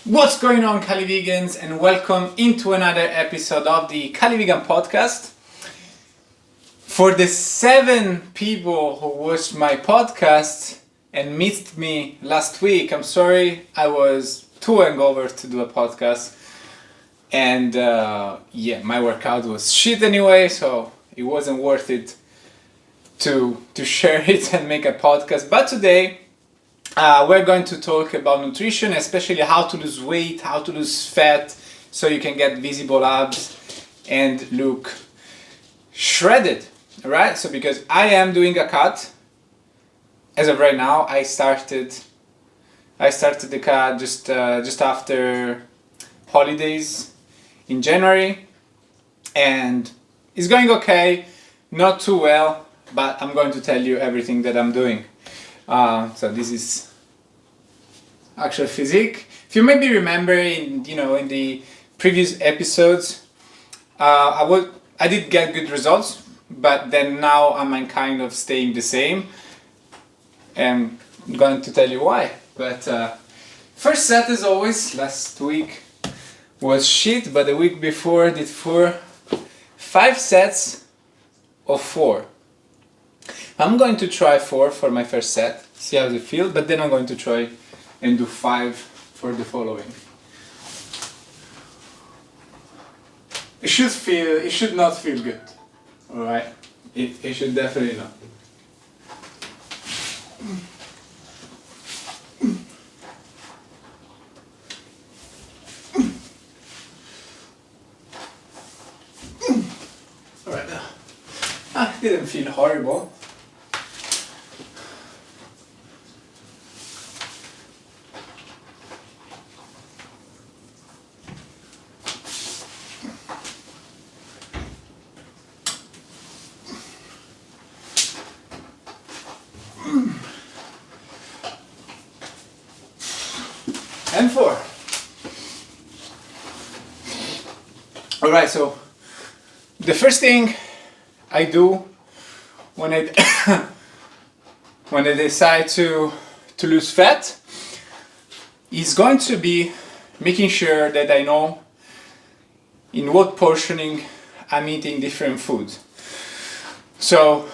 What's going on, CALIVEGANs, and welcome into another episode of the CALIVEGAN podcast. For the 7 people who watched my podcast and missed me last week, I'm sorry, I was too hungover to do a podcast. And my workout was shit anyway, so it wasn't worth it to share it and make a podcast. But today, we're going to talk about nutrition, especially how to lose weight, how to lose fat, so you can get visible abs and look shredded, alright? So because I am doing a cut, as of right now, I started the cut just after holidays in January, and it's going okay, not too well, but I'm going to tell you everything that I'm doing. So this is actual physique. If you maybe remember in the previous episodes, I did get good results, but then now I'm kind of staying the same, and I'm going to tell you why. But first set, as always, last week was shit, but the week before I did 5 sets of 4. I'm going to try 4 for my first set, see how it feels, but then I'm going to try and do 5 for the following. It should not feel good, alright? It should definitely not. Alright, it didn't feel horrible. And 4. Alright, so the first thing I do when I decide to lose fat is going to be making sure that I know in what portioning I'm eating different foods. So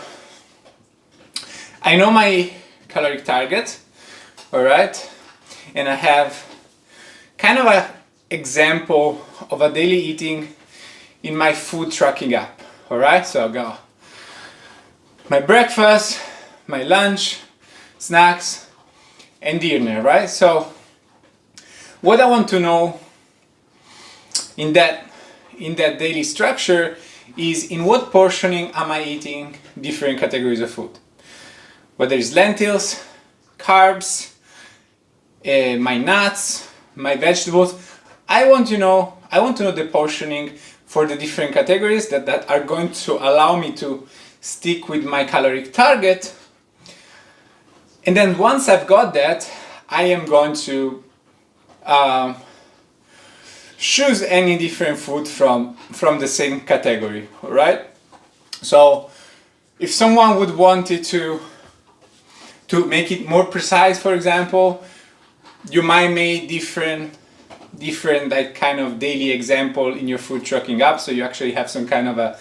I know my caloric target, alright, and I have kind of an example of a daily eating in my food tracking app, alright? So I go my breakfast, my lunch, snacks, and dinner, right? So what I want to know in that daily structure is in what portioning am I eating different categories of food. Whether it's lentils, carbs, my nuts, my vegetables. I want to know the portioning for the different categories that are going to allow me to stick with my caloric target. And then once I've got that, I am going to choose any different food from the same category, alright? So if someone would want it to make it more precise, for example, you might make different like kind of daily example in your food tracking app, so you actually have some kind of a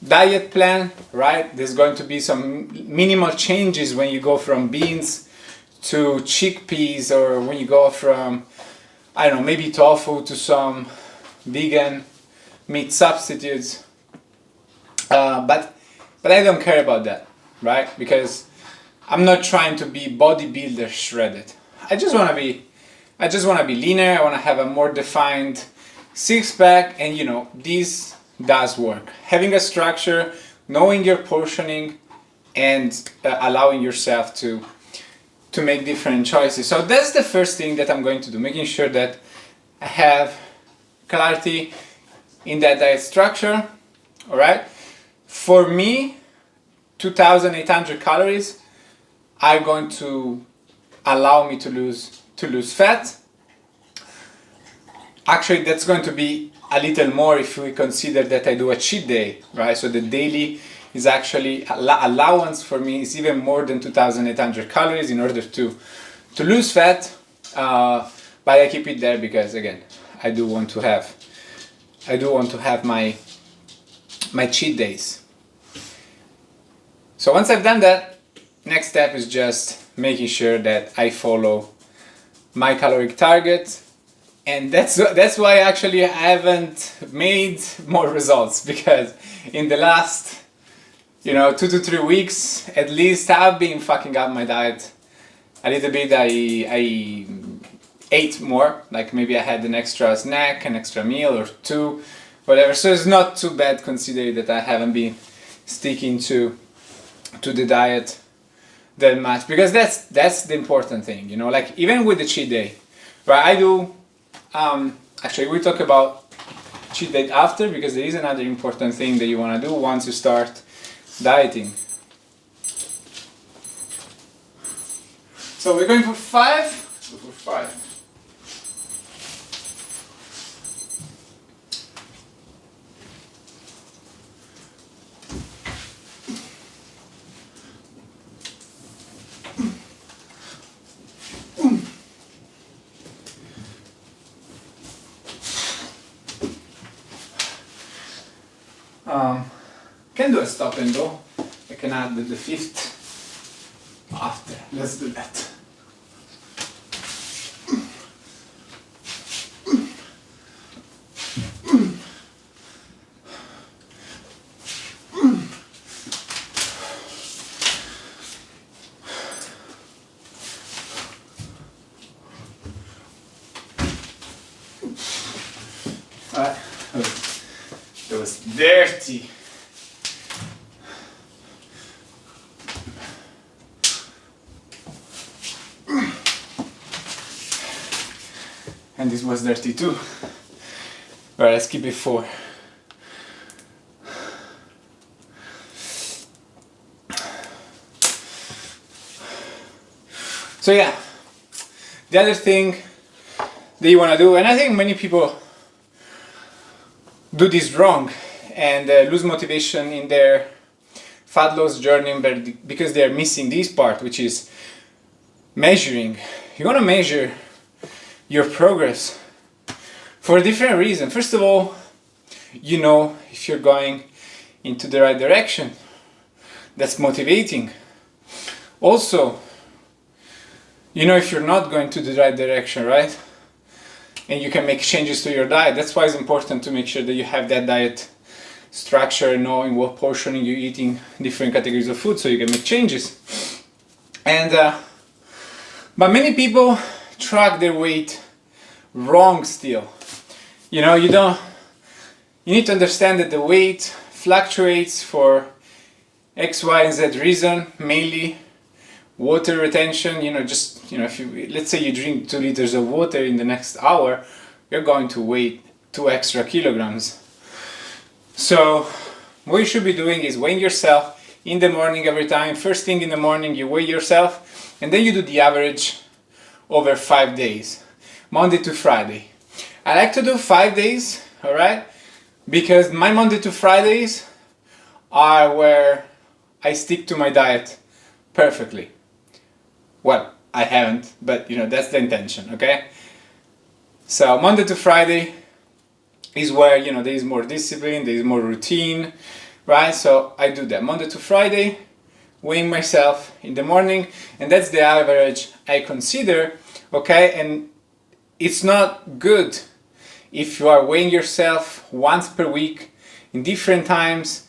diet plan, right? There's going to be some minimal changes when you go from beans to chickpeas, or when you go from, I don't know, maybe tofu to some vegan meat substitutes. But I don't care about that, right? Because I'm not trying to be bodybuilder shredded. I just want to be leaner. I want to have a more defined six-pack, and this does work. Having a structure, knowing your portioning, and allowing yourself to make different choices. So that's the first thing that I'm going to do, making sure that I have clarity in that diet structure. All right. For me, 2,800 calories are going to allow me to lose fat. Actually, that's going to be a little more if we consider that I do a cheat day, right? So the daily is actually allowance for me is even more than 2,800 calories in order to lose fat. but I keep it there because again, I do want to have my cheat days. So once I've done that, next step is just making sure that I follow my caloric target, and that's why actually I haven't made more results, because in the last 2 to 3 weeks at least I've been fucking up my diet a little bit. I ate more, like maybe I had an extra snack, an extra meal or two, whatever. So it's not too bad considering that I haven't been sticking to the diet that much, because that's the important thing, like even with the cheat day, right? I do actually we'll talk about cheat day after, because there is another important thing that you want to do once you start dieting. So we're going for 5. Let's go for 5. Can do a stop and go. I can add the 5th after. Let's do that. It was dirty. And this was dirty too. Alright, let's keep it 4. So yeah, the other thing that you want to do, and I think many people do this wrong and lose motivation in their fat loss journey because they are missing this part, which is measuring. You want to measure your progress for a different reason. First of all, if you're going into the right direction. That's motivating. Also, if you're not going to the right direction, right? And you can make changes to your diet. That's why it's important to make sure that you have that diet structure, knowing what portioning you're eating, different categories of food, so you can make changes. And but many people track their weight wrong still. You need to understand that the weight fluctuates for X, Y, and Z reason, mainly water retention. If let's say you drink 2 liters of water in the next hour, you're going to weigh 2 extra kilograms. So what you should be doing is weighing yourself in the morning every time. First thing in the morning you weigh yourself, and then you do the average over 5 days, Monday to Friday. I like to do 5 days, alright? Because my Monday to Fridays are where I stick to my diet perfectly. Well, I haven't, but that's the intention, okay? So Monday to Friday is where there is more discipline, there is more routine, right? So I do that Monday to Friday, weighing myself in the morning, and that's the average I consider, okay? And it's not good if you are weighing yourself once per week in different times.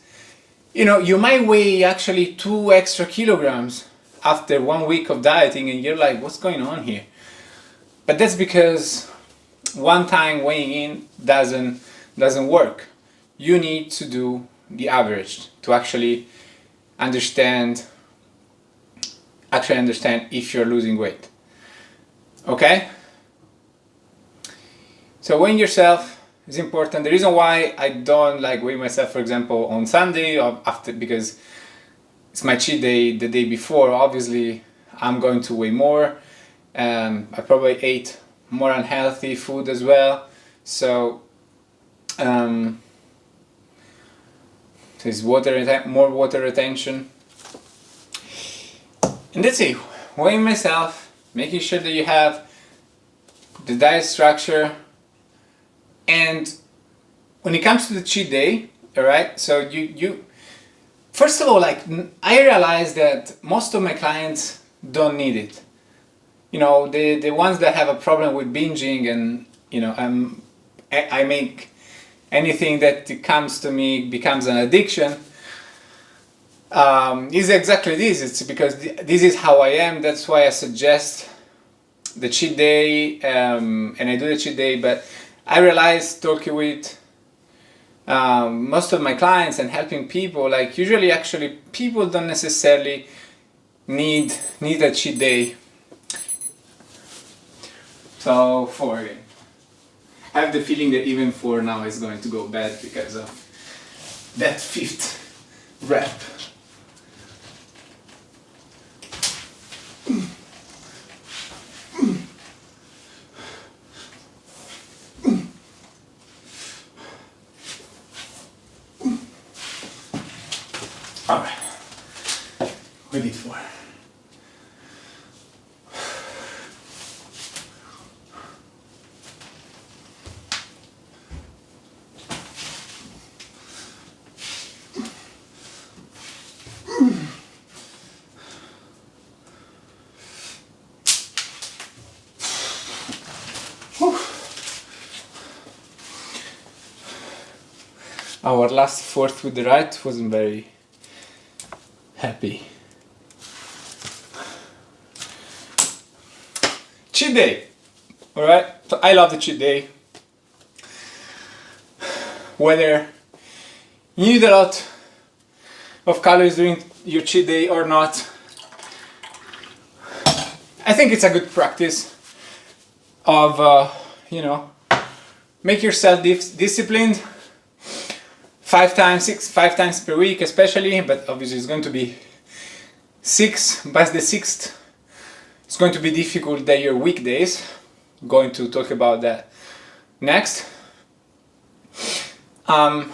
You might weigh actually 2 extra kilograms after 1 week of dieting, and you're like, what's going on here? But that's because one time weighing in doesn't work. You need to do the average to actually understand if you're losing weight. Okay? So weighing yourself is important. The reason why I don't like weigh myself, for example, on Sunday or after, because it's my cheat day the day before. Obviously, I'm going to weigh more. I probably ate more unhealthy food as well. So there's more water retention. And that's it. Weighing myself, making sure that you have the diet structure, and when it comes to the cheat day, all right, so you first of all, like, I realized that most of my clients don't need it. You know, the ones that have a problem with binging, and you know, I make anything that comes to me becomes an addiction. Is exactly this. It's because this is how I am. That's why I suggest the cheat day, and I do the cheat day. But I realized talking with most of my clients and helping people, like, usually actually people don't necessarily need a cheat day. So 4 again. I have the feeling that even 4 now is going to go bad because of that 5th rep. All right, we did 4. Our last 4th with the right wasn't very happy. Cheat day. Alright, so I love the cheat day. Whether you need a lot of calories during your cheat day or not, I think it's a good practice of, you know, make yourself disciplined 5 times per week, especially, but obviously it's going to be 6, but the 6th it's going to be difficult. That your weekdays. I'm going to talk about that next. But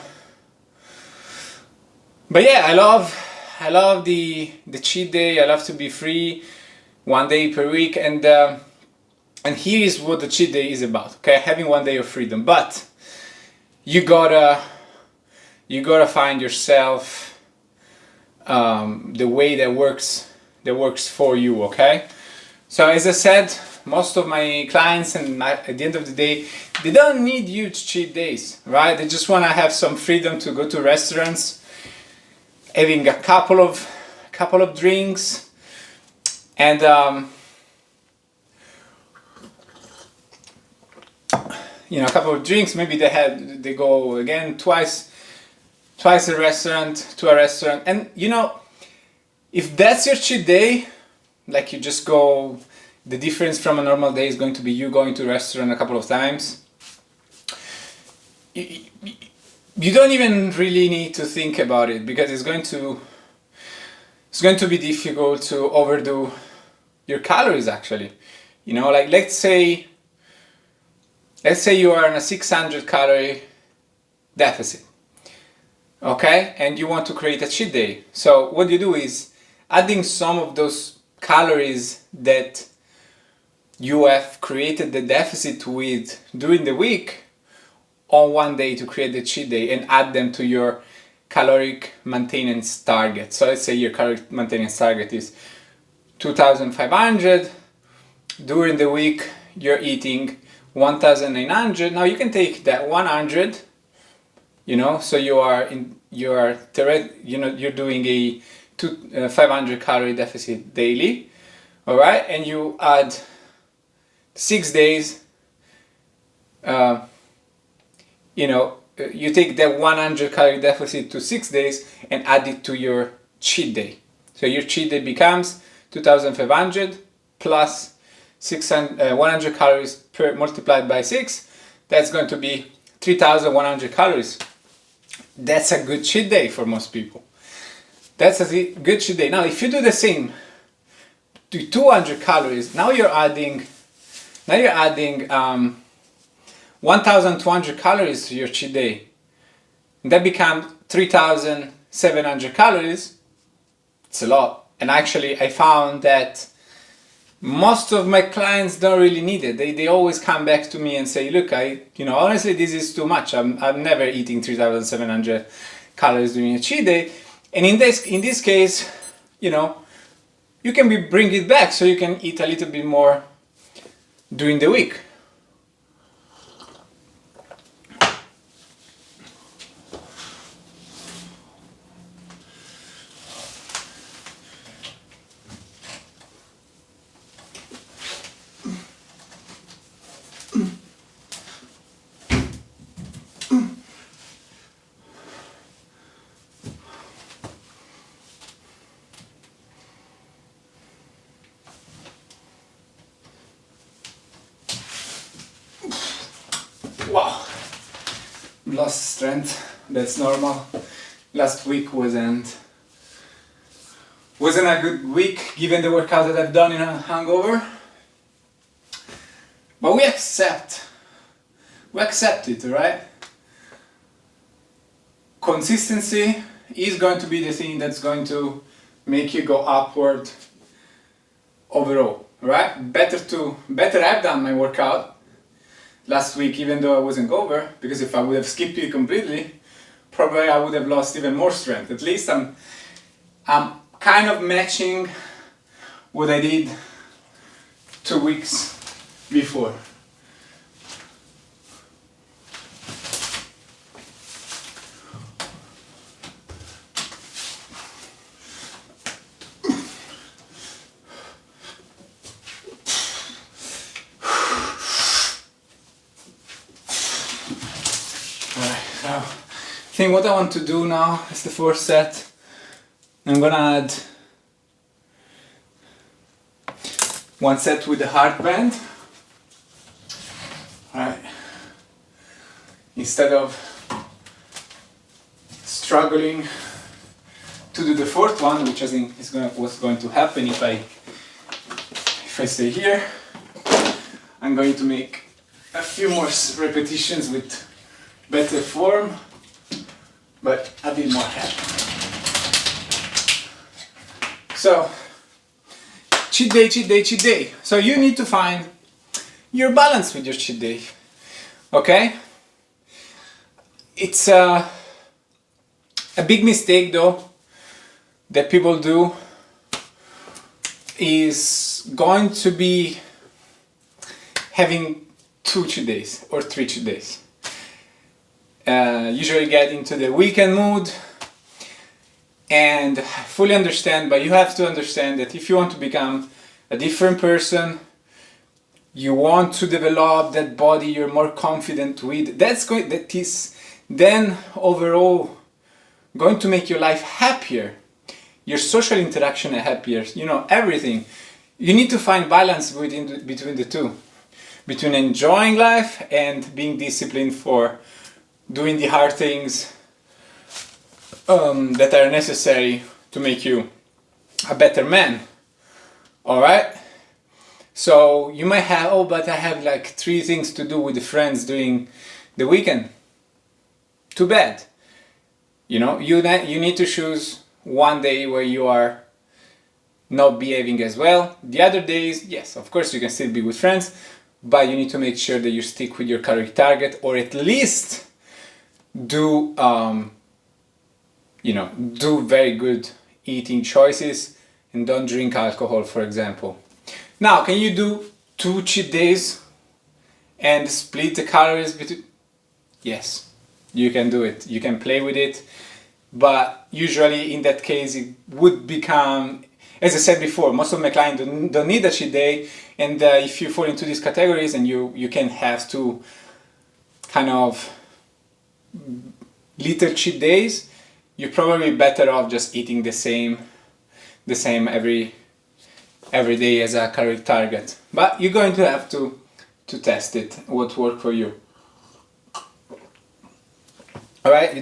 yeah, I love the cheat day. I love to be free 1 day per week, and here is what the cheat day is about. Okay, having 1 day of freedom, but you gotta find yourself the way that works for you. Okay, so as I said, most of my clients, and at the end of the day, they don't need huge cheat days, right? They just want to have some freedom to go to restaurants, having a couple of drinks, and you know, a couple of drinks. Maybe they go again twice to a restaurant, and you know, if that's your cheat day, like, you just go, the difference from a normal day is going to be you going to a restaurant a couple of times. You don't even really need to think about it, because it's going to be difficult to overdo your calories, actually. You know, like, let's say you are in a 600 calorie deficit, okay, and you want to create a cheat day. So what you do is adding some of those calories that you have created the deficit with during the week on 1 day to create the cheat day, and add them to your caloric maintenance target. So let's say your caloric maintenance target is 2,500. During the week you're eating 1,900. Now you can take that 100, you know, so you're doing a 500 calorie deficit daily, all right, and you add 6 days, you know, you take that 100 calorie deficit to 6 days and add it to your cheat day. So your cheat day becomes 2,500 plus 100 calories multiplied by 6. That's going to be 3,100 calories. That's a good cheat day for most people. That's a good cheat day. Now, if you do the same to 200 calories, now you're adding 1,200 calories to your cheat day. That becomes 3,700 calories. It's a lot. And actually, I found that most of my clients don't really need it. They always come back to me and say, look, honestly, this is too much. I'm never eating 3,700 calories during a cheat day. And in this case, you can bring it back so you can eat a little bit more during the week. Wow, lost strength, that's normal. Last week wasn't a good week given the workout that I've done in a hangover. But we accept it, right? Consistency is going to be the thing that's going to make you go upward overall, right? Better I've done my workout last week, even though I wasn't over, because if I would have skipped it completely, probably I would have lost even more strength. At least I'm kind of matching what I did 2 weeks before. I think what I want to do now is the fourth set. I'm gonna add one set with the hard band. Alright. Instead of struggling to do the fourth one, which I think is what's going to happen if I stay here, I'm going to make a few more repetitions with better form, but a bit more heavy. So, cheat day. So you need to find your balance with your cheat day, okay? It's a big mistake though that people do is going to be having 2 cheat days or 3 cheat days. Usually get into the weekend mood and fully understand, but you have to understand that if you want to become a different person, you want to develop that body you're more confident with, that is then overall going to make your life happier, your social interaction happier, everything. You need to find balance between the two, between enjoying life and being disciplined for doing the hard things that are necessary to make you a better man. Alright? So you might have, but I have like 3 things to do with the friends during the weekend. Too bad. You need to choose one day where you are not behaving as well. The other days, yes, of course you can still be with friends, but you need to make sure that you stick with your calorie target, or at least do very good eating choices and don't drink alcohol, for example. Now, can you do 2 cheat days and split the calories between? Yes, you can do it. You can play with it, but usually in that case it would become, as I said before, most of my clients don't need a cheat day, and if you fall into these categories and you can have to kind of little cheat days, you're probably better off just eating the same every day as a calorie target. But you're going to have to test it, what works for you. Alright,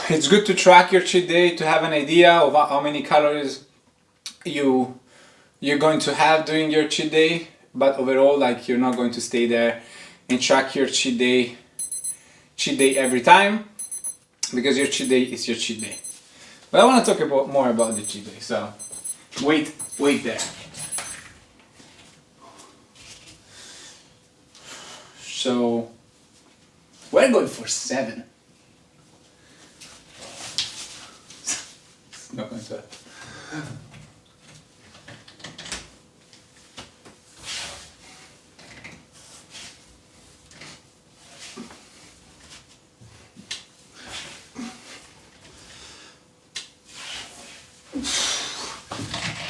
it's good to track your cheat day to have an idea of how many calories you're going to have during your cheat day, but overall, like, you're not going to stay there and track your cheat day every time, because your cheat day is your cheat day. But I want to talk more about the cheat day. So Wait there. So we're going for 7. It's not going to happen.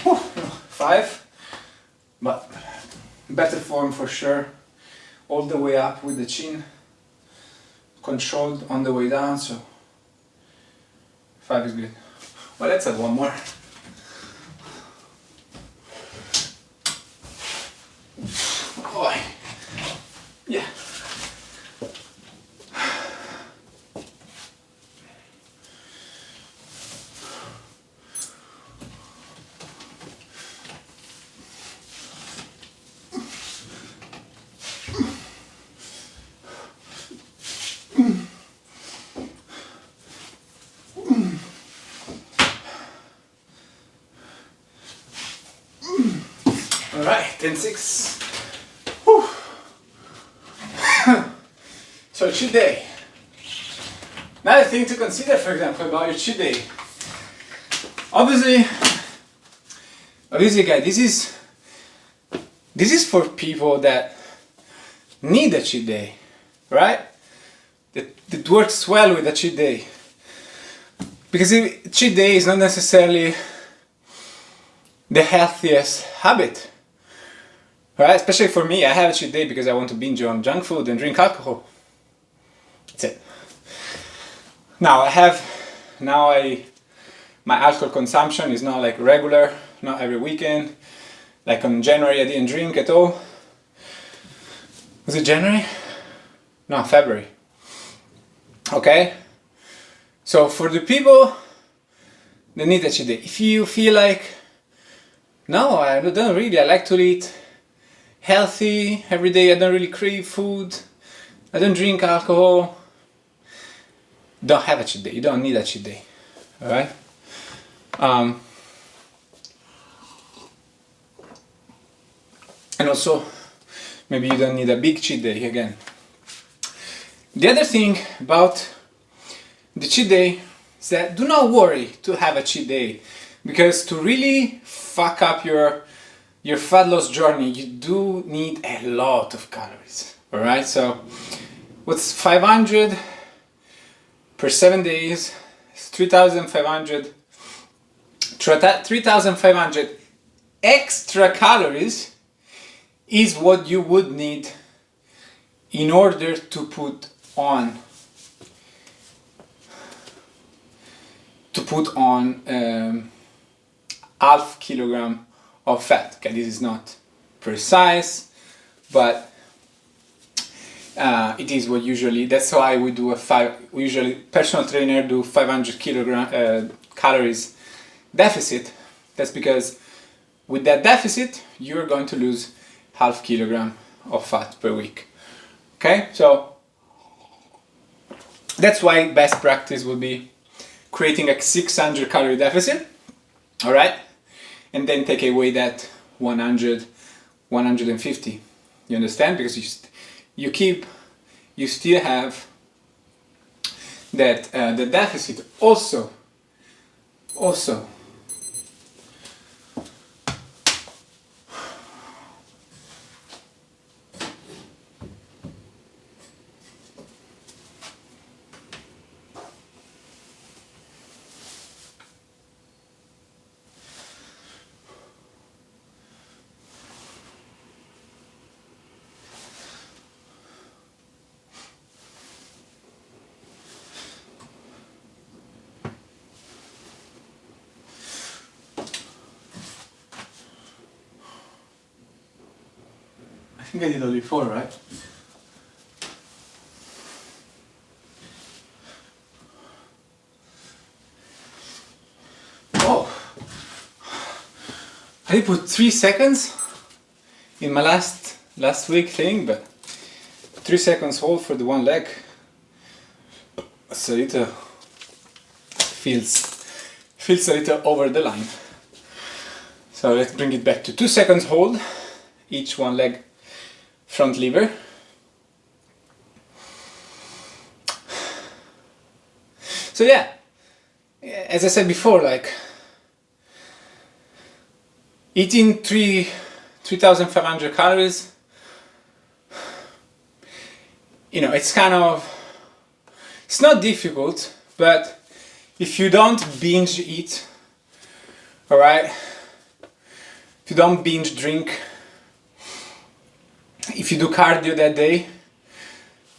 Whew, 5, but better form for sure. All the way up with the chin, controlled on the way down, so 5 is good. Well, let's add one more. Oh, yeah. Alright, 10-6. Whew. So cheat day. Another thing to consider, for example, about your cheat day. Obviously guys, this is for people that need a cheat day, right? That works well with a cheat day. Because cheat day is not necessarily the healthiest habit. Right? Especially for me, I have a cheat day because I want to binge on junk food and drink alcohol. That's it. Now my alcohol consumption is not like regular, not every weekend. Like on January I didn't drink at all. Was it January? No, February. Okay? So for the people that need a cheat day, if you feel like, no, I don't really, I like to eat healthy every day, I don't really crave food, I don't drink alcohol, don't have a cheat day, you don't need a cheat day, alright? And also, maybe you don't need a big cheat day again. The other thing about the cheat day is that do not worry to have a cheat day, because to really fuck up your fat loss journey, you do need a lot of calories. Alright, so what's 500 per 7 days? It's 3,500 extra calories is what you would need in order to put on half kilogram of fat. Okay, this is not precise, but it is what usually, that's why we do usually personal trainer do 500 calories deficit. That's because with that deficit you're going to lose half kilogram of fat per week. Okay, so that's why best practice would be creating a 600 calorie deficit, all right, and then take away that 100, 150. You understand? Because you still have that the deficit also. I think I did only 4, right? Oh! I did put 3 seconds in my last week thing, but 3 seconds hold for the one leg. So it feels a little over the line. So let's bring it back to 2 seconds hold, each one leg front lever. So yeah, as I said before, like eating 3,500 calories, you know, it's not difficult, but if you don't binge eat, all right, if you don't binge drink, if you do cardio that day,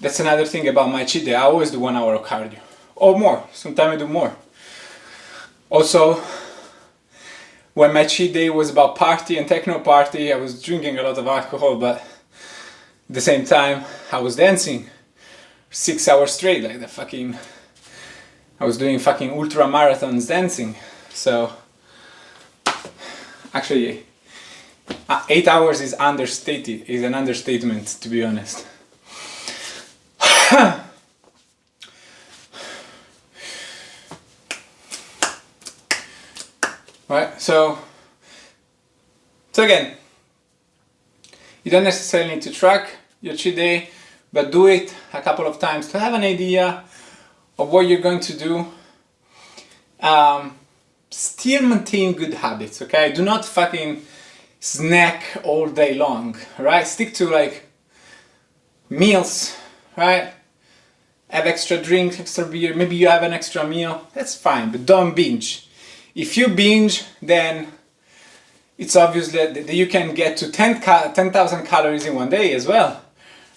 that's another thing about my cheat day. I always do 1 hour of cardio or more. Sometimes I do more. Also, when my cheat day was about party and techno party, I was drinking a lot of alcohol, but at the same time I was dancing 6 hours straight, like I was doing fucking ultra marathons dancing. So actually 8 hours is understated, is an understatement, to be honest. Right, so again, you don't necessarily need to track your cheat day, but do it a couple of times to have an idea of what you're going to do. Still maintain good habits, okay? Do not fucking snack all day long, right? Stick to like meals, right? Have extra drink, extra beer, maybe you have an extra meal, that's fine, but don't binge. If you binge, then it's obvious that you can get to 10,000 calories in one day as well,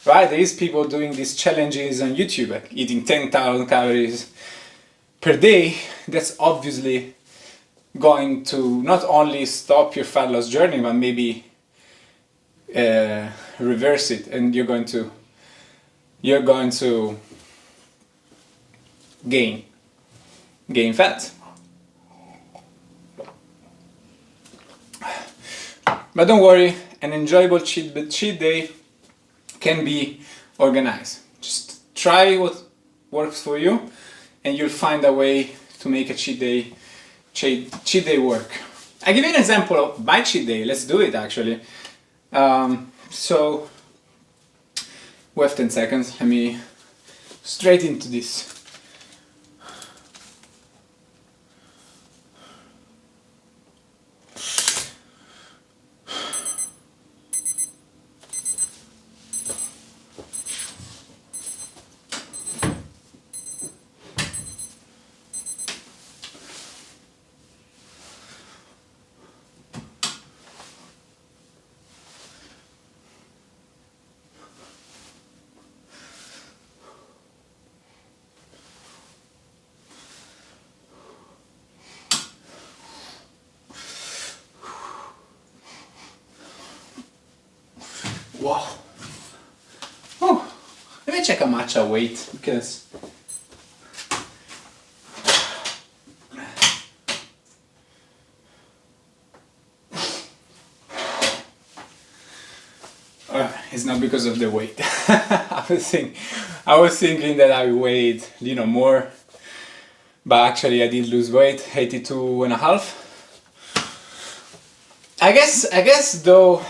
right? There is people doing these challenges on YouTube, like eating 10,000 calories per day. That's obviously going to not only stop your fat loss journey, but maybe reverse it, and you're going to gain fat. But don't worry, an enjoyable cheat day can be organized. Just try what works for you, and you'll find a way to make a cheat day work. I'll give you an example of my cheat day. Let's do it actually. So we have 10 seconds. Let me straight into this. Wow. Oh, let me check how much I weigh, because it's not because of the weight. I was thinking that I weighed, more, but actually I did lose weight, 82.5. I guess though,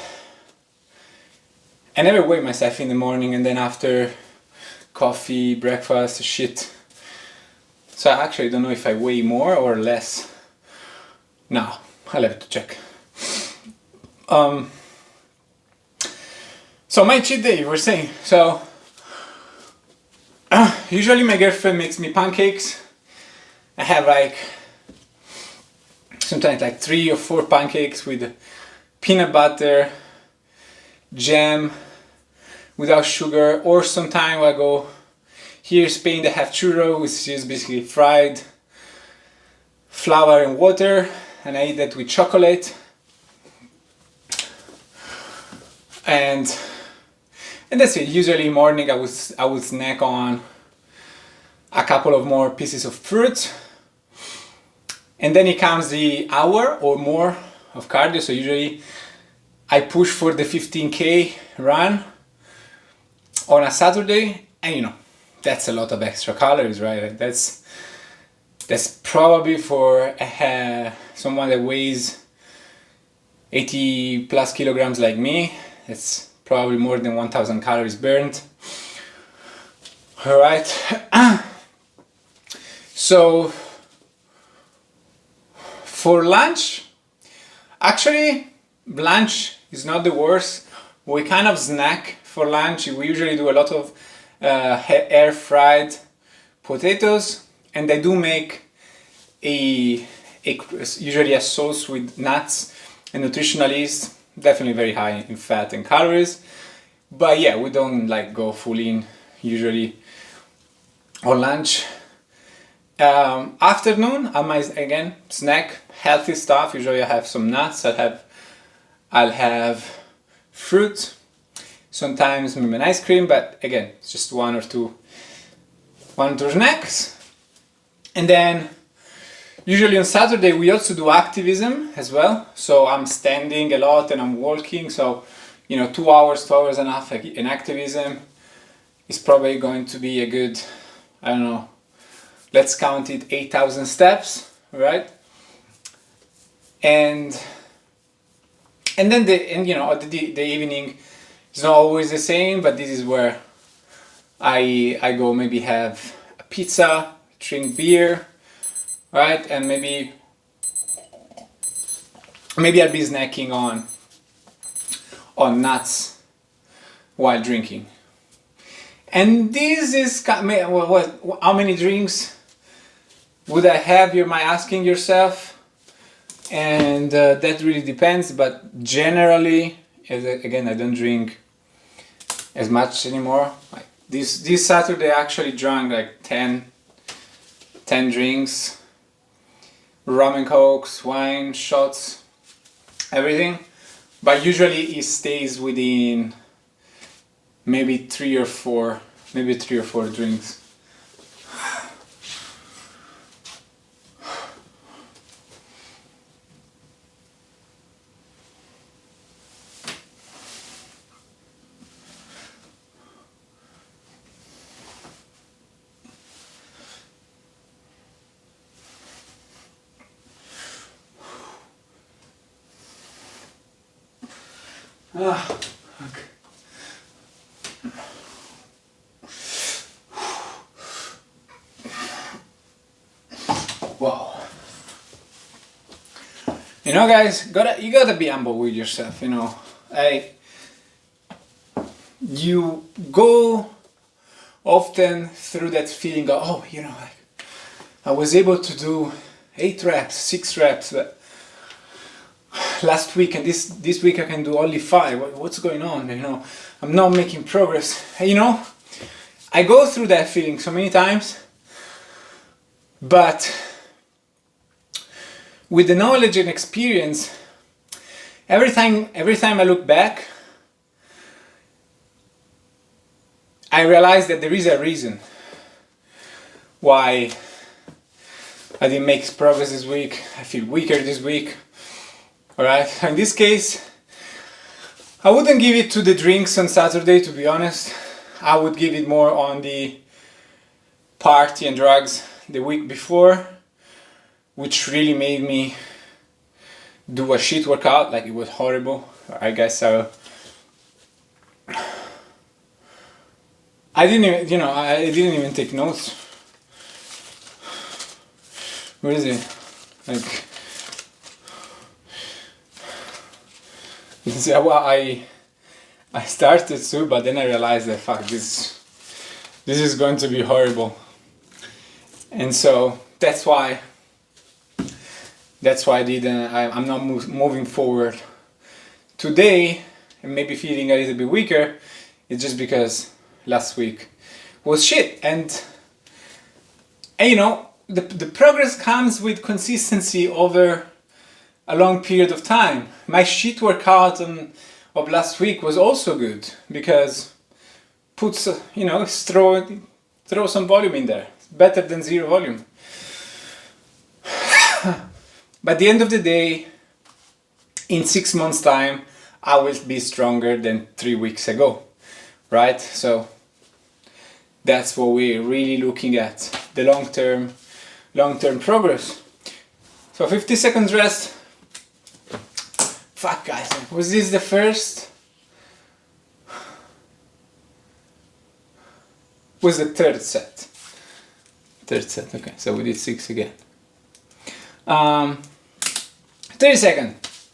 I never weigh myself in the morning and then after coffee, breakfast, shit. So I actually don't know if I weigh more or less. Now, I'll have to check. So my cheat day, we're saying. So, usually my girlfriend makes me pancakes. I have sometimes 3 or 4 pancakes with peanut butter, jam, without sugar, or sometimes I go here in Spain they have churro, which is basically fried flour and water, and I eat that with chocolate. And that's it. Usually morning I would snack on a couple of more pieces of fruit, and then it comes the hour or more of cardio. So usually I push for the 15k run on a Saturday, and that's a lot of extra calories, right? That's probably for someone that weighs 80 plus kilograms like me, it's probably more than 1000 calories burned. All right. So for lunch, actually lunch is not the worst. We kind of snack for lunch. We usually do a lot of air fried potatoes, and they do make usually a sauce with nuts and nutritional yeast, definitely very high in fat and calories. But yeah, we don't like go full in usually on lunch. Afternoon, I might again snack healthy stuff. Usually I have some nuts. I'll have fruit. Sometimes maybe an ice cream, but again, it's just one or two snacks. And then usually on Saturday we also do activism as well. So I'm standing a lot and I'm walking. So 2 hours and a half in activism is probably going to be a good, I don't know, let's count it, 8,000 steps, right? And then the evening is not always the same, but this is where I go maybe have a pizza, drink beer, right? And maybe I'll be snacking on nuts while drinking. And this is how many drinks would I have? You might asking yourself, and that really depends. But generally, again, I don't drink as much anymore. Like this Saturday, I actually drank like 10 drinks, rum and cokes, wine, shots, everything. But usually it stays within maybe three or four drinks. Okay. Wow. Guys, you gotta be humble with yourself. You go often through that feeling of, I was able to do 8 reps, 6 reps, but last week and this week I can do only 5. What's going on? I'm not making progress. I go through that feeling so many times, but with the knowledge and experience, every time I look back, I realize that there is a reason why I didn't make progress this week. I feel weaker this week. Alright, in this case, I wouldn't give it to the drinks on Saturday, to be honest. I would give it more on the party and drugs the week before, which really made me do a shit workout. Like, it was horrible. I guess I didn't even take notes. Where is it? I started to, but then I realized that this is going to be horrible, and so that's why I'm not moving forward today, and maybe feeling a little bit weaker. It's just because last week was shit, and the progress comes with consistency over a long period of time. My shit workout of last week was also good because puts throw some volume in there. It's better than zero volume. But at the end of the day, in 6 months' time, I will be stronger than 3 weeks ago, right? So that's what we're really looking at, the long-term progress. So 50 seconds rest, fuck, guys. Was this the first? Was the third set? Third set, okay. So we did 6 again. 30 seconds.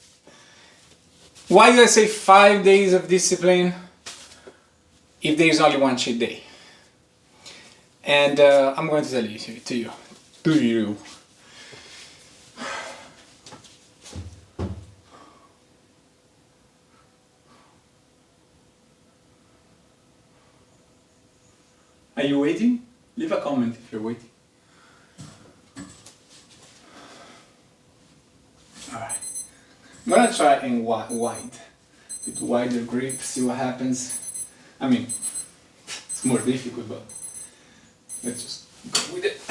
Why do I say 5 days of discipline if there is only one cheat day? And I'm going to tell you to you. Are you waiting? Leave a comment if you're waiting. Alright. I'm gonna try in wide. With wider grip, see what happens. I mean, it's more difficult, but let's just go with it.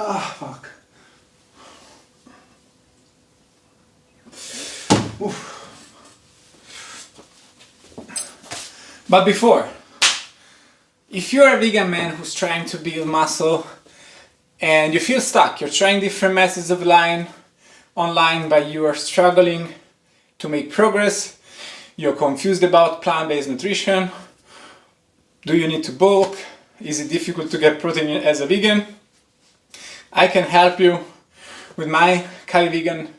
Ah, fuck. Oof. But before, if you're a vegan man who's trying to build muscle and you feel stuck, you're trying different methods of online, but you are struggling to make progress, you're confused about plant-based nutrition, do you need to bulk, is it difficult to get protein as a vegan? I can help you with my CALIVEGAN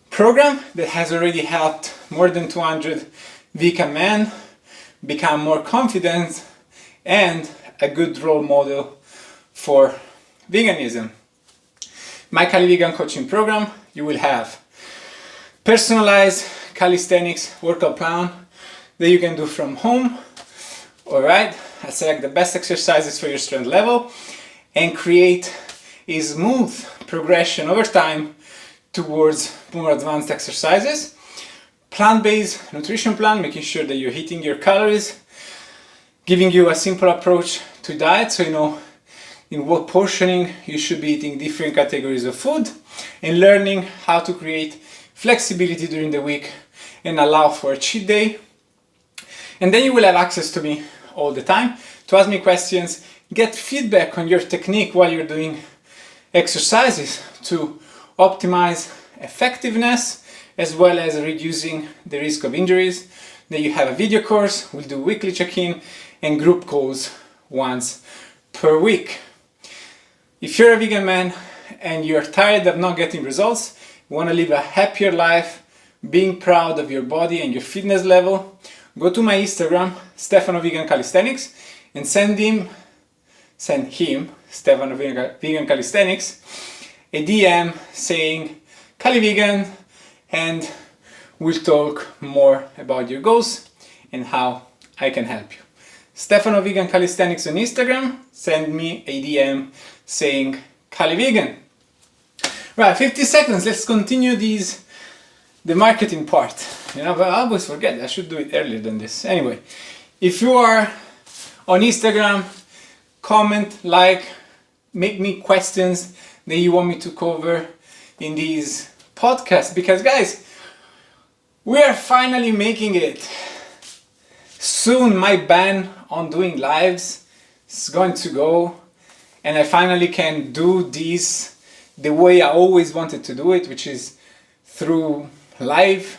program that has already helped more than 200 vegan men become more confident and a good role model for veganism. My CALIVEGAN coaching program, you will have personalized calisthenics workout plan that you can do from home. Alright, I select the best exercises for your strength level and create a smooth progression over time towards more advanced exercises. Plant-based nutrition plan, making sure that you're hitting your calories, giving you a simple approach to diet so you know in what portioning you should be eating different categories of food, and learning how to create flexibility during the week and allow for a cheat day. And then you will have access to me all the time to ask me questions, get feedback on your technique while you're doing exercises to optimize effectiveness as well as reducing the risk of injuries. Then you have a video course, we'll do weekly check-in and group calls once per week. If you're a vegan man and you're tired of not getting results, you want to live a happier life, being proud of your body and your fitness level, go to my Instagram, stefanovegancalisthenics, and send him, stefanovegancalisthenics, a DM saying CALIVEGAN, and we'll talk more about your goals and how I can help you. stefanovegancalisthenics on Instagram, send me a DM saying CALIVEGAN. Right, 50 seconds, let's continue the marketing part. But I always forget, I should do it earlier than this. Anyway, if you are on Instagram, comment, like, make me questions that you want me to cover in these podcasts, because guys, we are finally making it. Soon my ban on doing lives is going to go, and I finally can do this the way I always wanted to do it, which is through live,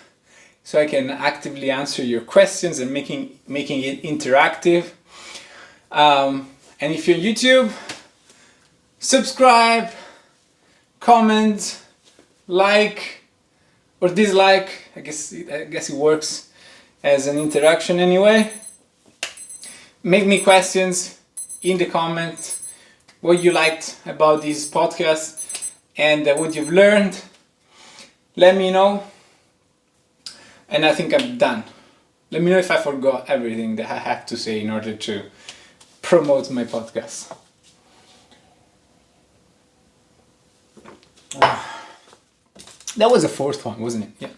so I can actively answer your questions and making it interactive. And if you're on YouTube, subscribe, comment, like or dislike. I guess it works as an interaction anyway. Make me questions in the comment, what you liked about this podcast and what you've learned. Let me know. And I think I'm done. Let me know if I forgot everything that I have to say in order to promote my podcast. That was the fourth one, wasn't it? Yeah.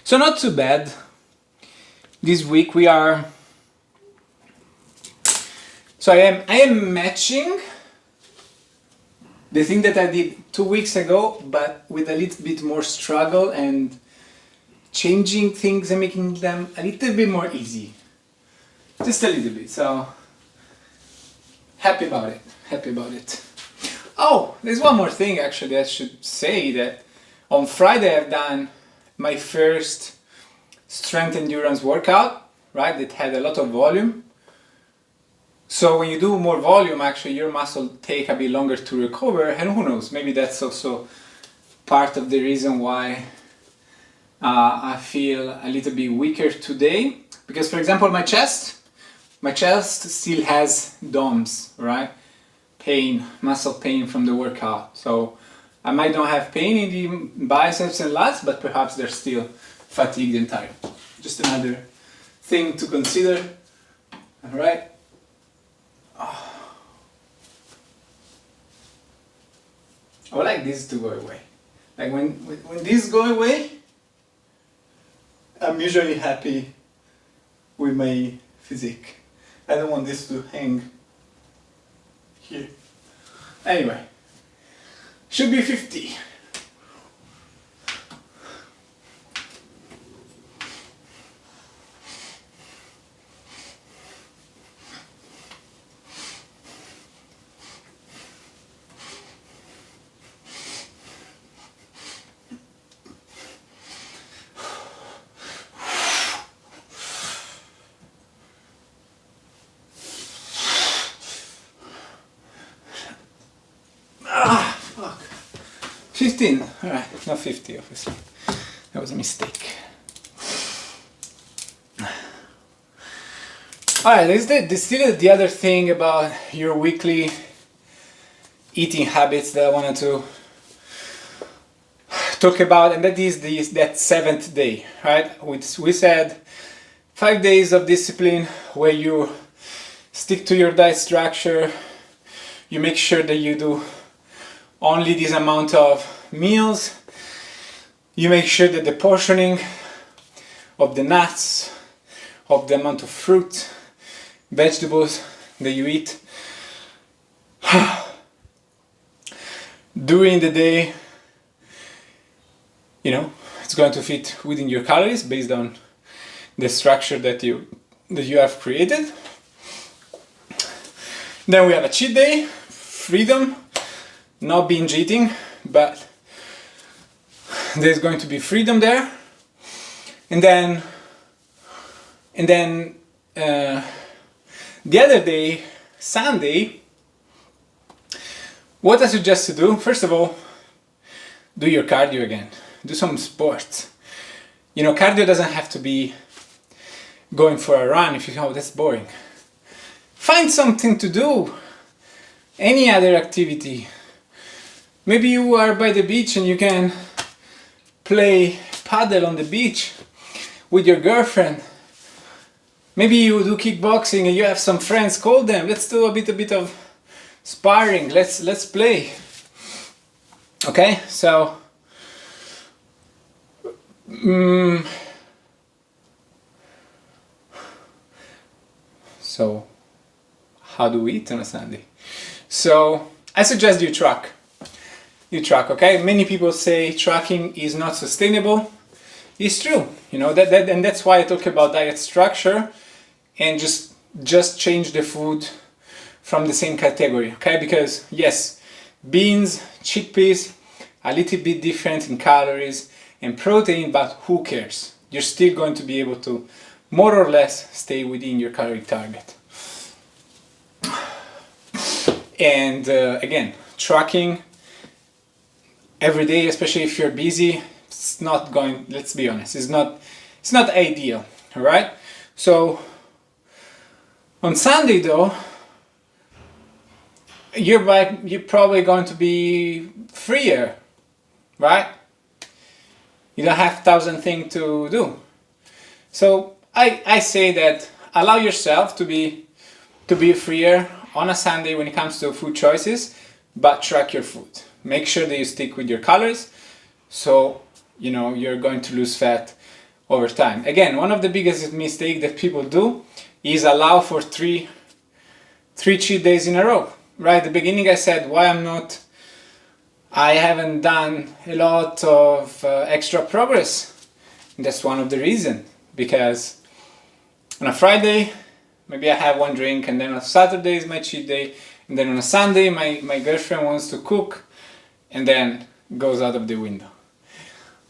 So not too bad. This week we are. So I am matching the thing that I did 2 weeks ago, but with a little bit more struggle and changing things and making them a little bit more easy. Just a little bit. So happy about it. Happy about it. Oh, there's one more thing actually I should say, that on Friday I've done my first strength endurance workout, right? That had a lot of volume. So when you do more volume, actually your muscle take a bit longer to recover, and who knows, maybe that's also part of the reason why I feel a little bit weaker today. Because for example, my chest still has DOMS, right? Pain, muscle pain from the workout. So I might not have pain in the biceps and lats, but perhaps they're still fatigued and tired. Just another thing to consider, all right? I would like this to go away. Like when this go away, I'm usually happy with my physique. I don't want this to hang here. Anyway, should be 50. Fuck. 15. Alright, not 50 obviously. That was a mistake. Alright, there's still the other thing about your weekly eating habits that I wanted to talk about, and that is that 7th day, right? We said 5 days of discipline where you stick to your diet structure, you make sure that you do only this amount of meals, you make sure that the portioning of the nuts, of the amount of fruit, vegetables that you eat during the day, you know, it's going to fit within your calories based on the structure that you have created. Then we have a cheat day, freedom, not binge eating, but there's going to be freedom there. And then the other day, Sunday, what I suggest to do, first of all, do your cardio again. Do some sports. You know, cardio doesn't have to be going for a run if you know that's boring. Find something to do. Any other activity. Maybe you are by the beach and you can play paddle on the beach with your girlfriend. Maybe you do kickboxing and you have some friends, call them. Let's do a bit of sparring. Let's play. Okay, so so how do we eat on a Sunday? So I suggest you track. Okay? Many people say tracking is not sustainable. It's true, you know, and that's why I talk about diet structure and just change the food from the same category, okay? Because yes, beans, chickpeas, a little bit different in calories and protein, but who cares? You're still going to be able to more or less stay within your calorie target. And again, tracking every day, especially if you're busy, it's not going, let's be honest, it's not ideal, all right? So on Sunday though, you're probably going to be freer, right? You don't have 1,000 things to do. So I say that allow yourself to be freer on a Sunday when it comes to food choices, but track your food. Make sure that you stick with your calories, so you know you're going to lose fat over time. Again, one of the biggest mistakes that people do is allow for three cheat days in a row. Right at the beginning I said why I'm not I haven't done a lot of extra progress. And that's one of the reasons, because on a Friday maybe I have one drink, and then on Saturday is my cheat day, and then on a Sunday my girlfriend wants to cook, and then goes out of the window.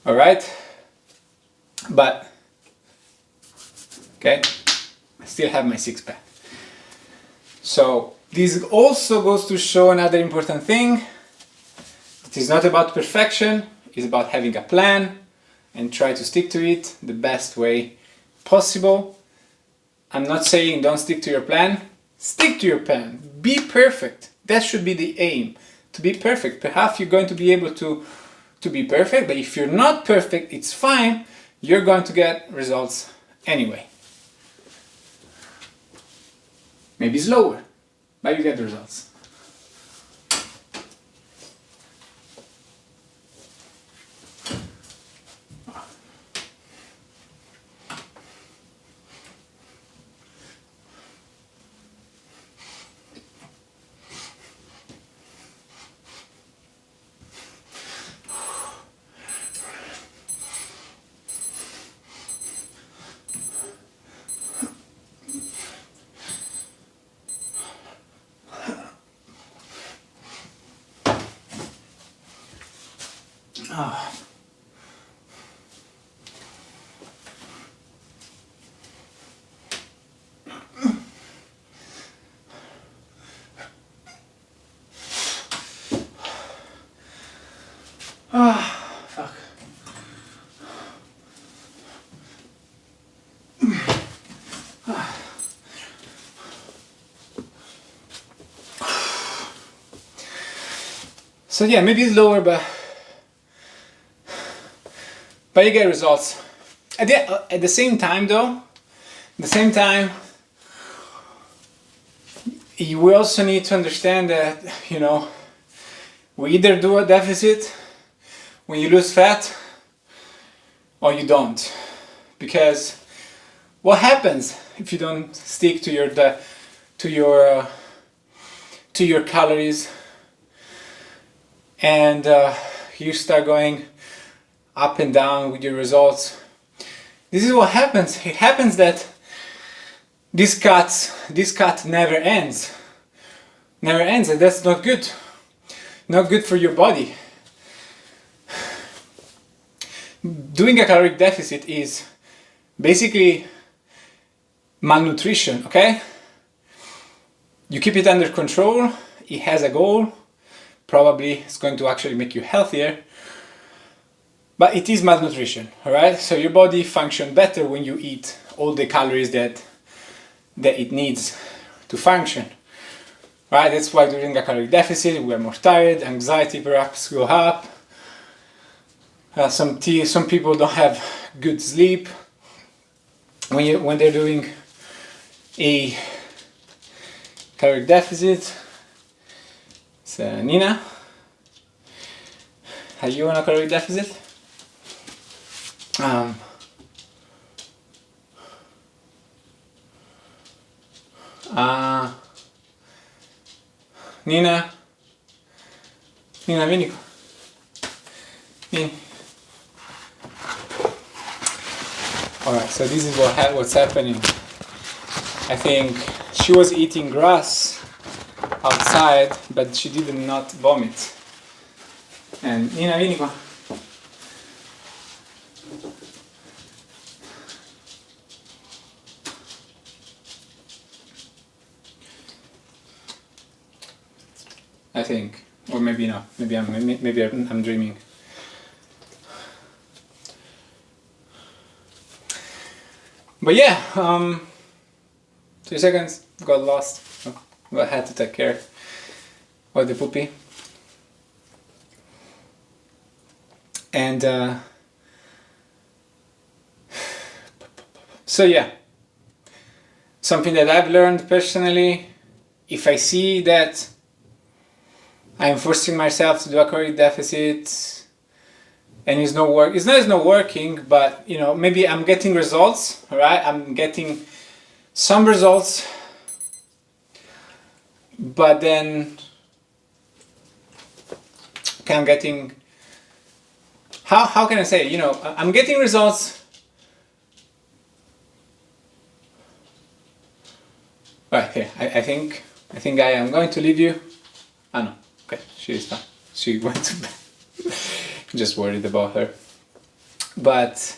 All right, but okay, I still have my six-pack. So this also goes to show another important thing. It is not about perfection, it's about having a plan and try to stick to it the best way possible. I'm not saying don't stick to your plan. Stick to your plan. Be perfect. That should be the aim, to be perfect. Perhaps you're going to be able to be perfect, but if you're not perfect, it's fine. You're going to get results anyway. Maybe slower, but you get the results. Oh. Ah, fuck. So yeah, maybe it's lower, but you get results. At the same time though, we also need to understand that, we either do a deficit when you lose fat or you don't. Because what happens if you don't stick to your calories, and you start going up and down with your results? This is what happens. It happens that this cut never ends, and that's not good. Not good for your body. Doing a caloric deficit is basically malnutrition, okay? You keep it under control, it has a goal, probably it's going to actually make you healthier, but it is malnutrition, alright? So your body functions better when you eat all the calories that it needs to function, right? That's why during a caloric deficit we are more tired, anxiety perhaps go up. Some people don't have good sleep when they're doing a caloric deficit. So Nina, are you on a caloric deficit? Nina, vieni qua. Vieni. Alright, so this is what's happening. I think she was eating grass outside, but she did not vomit. And Nina, vieni qua. I think, or maybe not. Maybe I'm dreaming. But yeah, 2 seconds, got lost. I had to take care of the puppy. And so yeah, something that I've learned personally, if I see that I'm forcing myself to do a caloric deficit and it's not working, but maybe I'm getting results, right? I'm getting some results, but then Okay, I'm getting, how can I say, you know, I'm getting results. Right, okay, I think I am going to leave you. Oh no, okay, she is fine. She went to bed. Just worried about her. But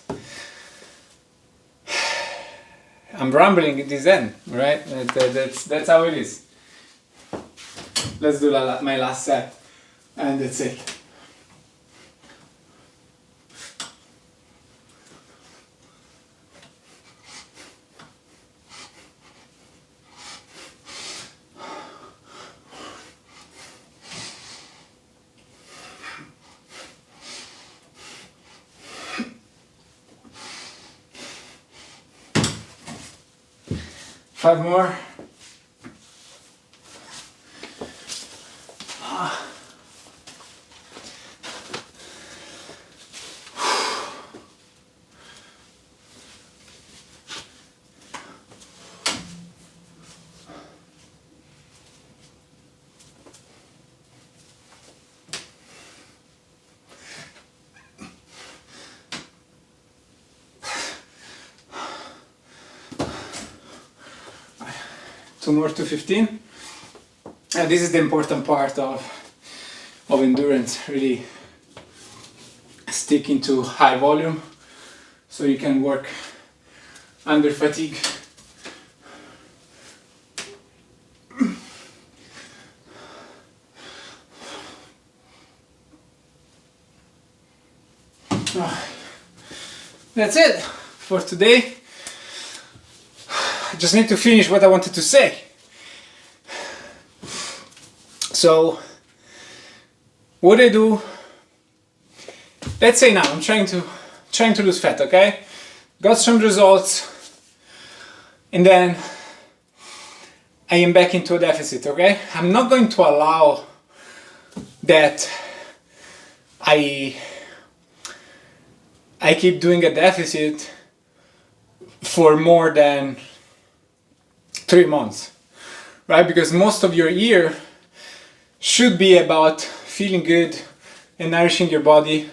I'm rambling at this end, right? That's how it is. Let's do my last set, and that's it. Five more. Two more to 15. And this is the important part of endurance, really sticking to high volume so you can work under fatigue. That's it for today. I just need to finish what I wanted to say. So, what I do, let's say now I'm trying to lose fat, okay? Got some results, and then I am back into a deficit, okay? I'm not going to allow that I keep doing a deficit for more than 3 months, right? Because most of your year should be about feeling good and nourishing your body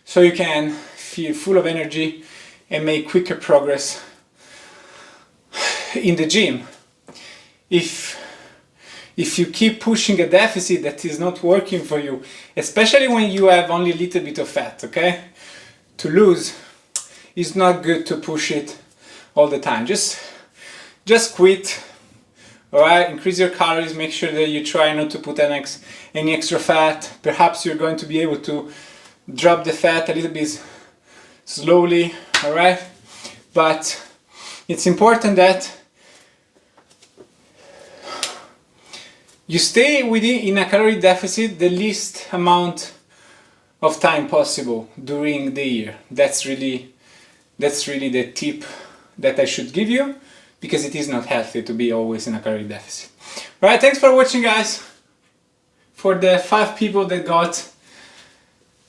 so you can feel full of energy and make quicker progress in the gym. If you keep pushing a deficit that is not working for you, especially when you have only a little bit of fat, okay, to lose, it's not good to push it all the time. Just quit. Alright, increase your calories, make sure that you try not to put any extra fat. Perhaps you're going to be able to drop the fat a little bit slowly, alright? But it's important that you stay in a calorie deficit the least amount of time possible during the year. That's really the tip that I should give you, because it is not healthy to be always in a calorie deficit. Right, thanks for watching, guys. For the 5 people that got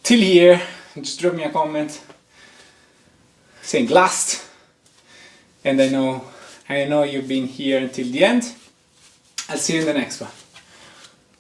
till here, just drop me a comment saying last, and I know you've been here until the end. I'll see you in the next one.